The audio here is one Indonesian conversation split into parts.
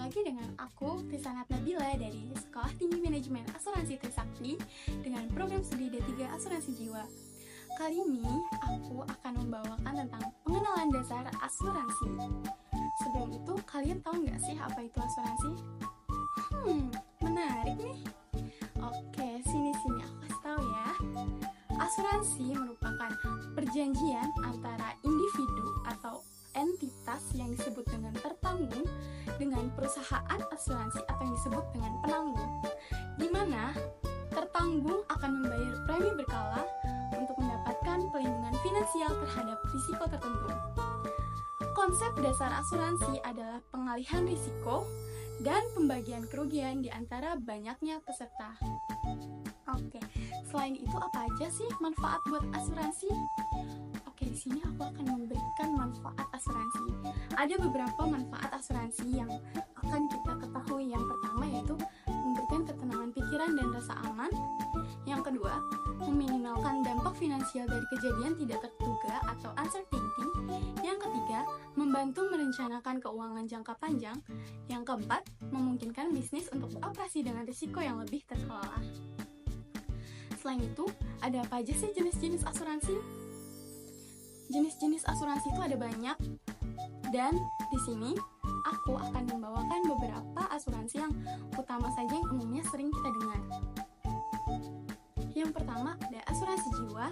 lagi dengan aku, Tisanat Nabila dari Sekolah Tinggi Manajemen Asuransi Trisakti dengan program studi D3 Asuransi Jiwa. Kali ini aku akan membawakan tentang pengenalan dasar asuransi. Sebelum itu, kalian tahu nggak sih apa itu asuransi? Menarik nih. Oke, sini aku kasih tahu ya. Asuransi merupakan perjanjian antara individu atau entitas yang disebut dengan tertanggung dengan perusahaan asuransi atau yang disebut dengan penanggung, di mana tertanggung akan membayar premi berkala untuk mendapatkan pelindungan finansial terhadap risiko tertentu. Konsep dasar asuransi adalah pengalihan risiko dan pembagian kerugian di antara banyaknya peserta. Oke, selain itu apa aja sih manfaat buat asuransi? Oke, di sini aku akan memberikan manfaat asuransi. Ada beberapa manfaat asuransi yang akan kita ketahui. Yang pertama yaitu memberikan ketenangan pikiran dan rasa aman. Yang kedua, meminimalkan dampak finansial dari kejadian tidak terduga atau uncertainty. Yang ketiga, membantu merencanakan keuangan jangka panjang. Yang keempat, memungkinkan bisnis untuk beroperasi dengan risiko yang lebih terkelola. Selain itu, ada apa aja sih jenis-jenis asuransi? Jenis-jenis asuransi itu ada banyak, dan di sini aku akan membawakan beberapa asuransi yang utama saja yang umumnya sering kita dengar. Yang pertama ada asuransi jiwa,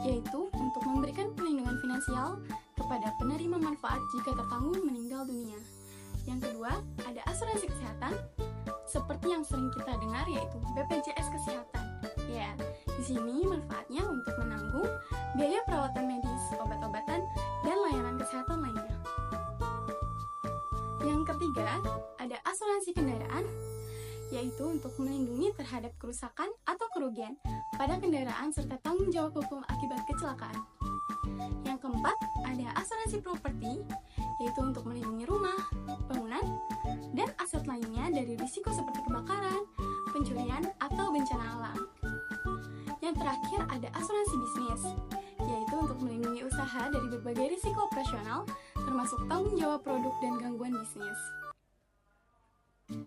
yaitu untuk memberikan perlindungan finansial kepada penerima manfaat jika tertanggung meninggal dunia. Yang kedua ada asuransi kesehatan, seperti yang sering kita dengar yaitu BPJS Kesehatan. Ya, di sini manfaatnya untuk menanggung biaya perawatan medis, obat-obatan, dan layanan kesehatan lainnya. Yang ketiga, ada asuransi kendaraan, yaitu untuk melindungi terhadap kerusakan atau kerugian pada kendaraan serta tanggung jawab hukum akibat kecelakaan. Yang keempat, ada asuransi properti, yaitu untuk melindungi rumah, bangunan, dan aset lainnya dari risiko seperti kebakaran, pencurian, atau bencana alam. Yang terakhir ada asuransi bisnis, yaitu untuk melindungi usaha dari berbagai risiko operasional, termasuk tanggung jawab produk dan gangguan bisnis.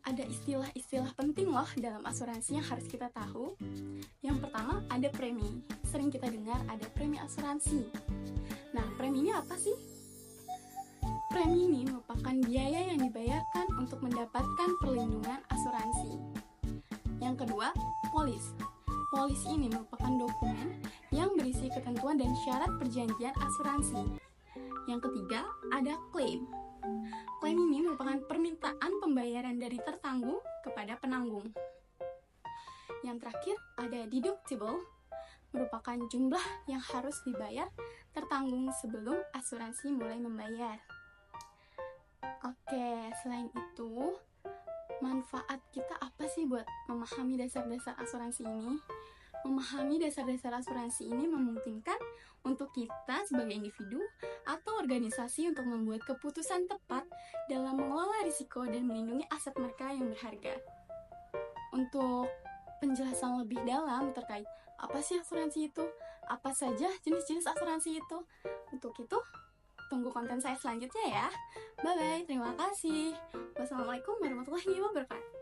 Ada istilah-istilah penting loh dalam asuransi yang harus kita tahu. Yang pertama ada premi. Sering kita dengar ada premi asuransi. Nah, premi ini apa sih? Premi ini merupakan biaya yang dibayarkan untuk mendapatkan perlindungan asuransi. Yang kedua, polis. Polis ini merupakan dokumen yang berisi ketentuan dan syarat perjanjian asuransi. Yang ketiga, ada klaim. Klaim ini merupakan permintaan pembayaran dari tertanggung kepada penanggung. Yang terakhir, ada deductible, merupakan jumlah yang harus dibayar tertanggung sebelum asuransi mulai membayar. Oke, selain itu, manfaat kita apa sih buat memahami dasar-dasar asuransi ini? Memahami dasar-dasar asuransi ini memungkinkan untuk kita sebagai individu atau organisasi untuk membuat keputusan tepat dalam mengelola risiko dan melindungi aset mereka yang berharga. Untuk penjelasan lebih dalam terkait apa sih asuransi itu, apa saja jenis-jenis asuransi itu, untuk itu tunggu konten saya selanjutnya ya. Bye-bye, terima kasih. Wassalamualaikum warahmatullahi wabarakatuh.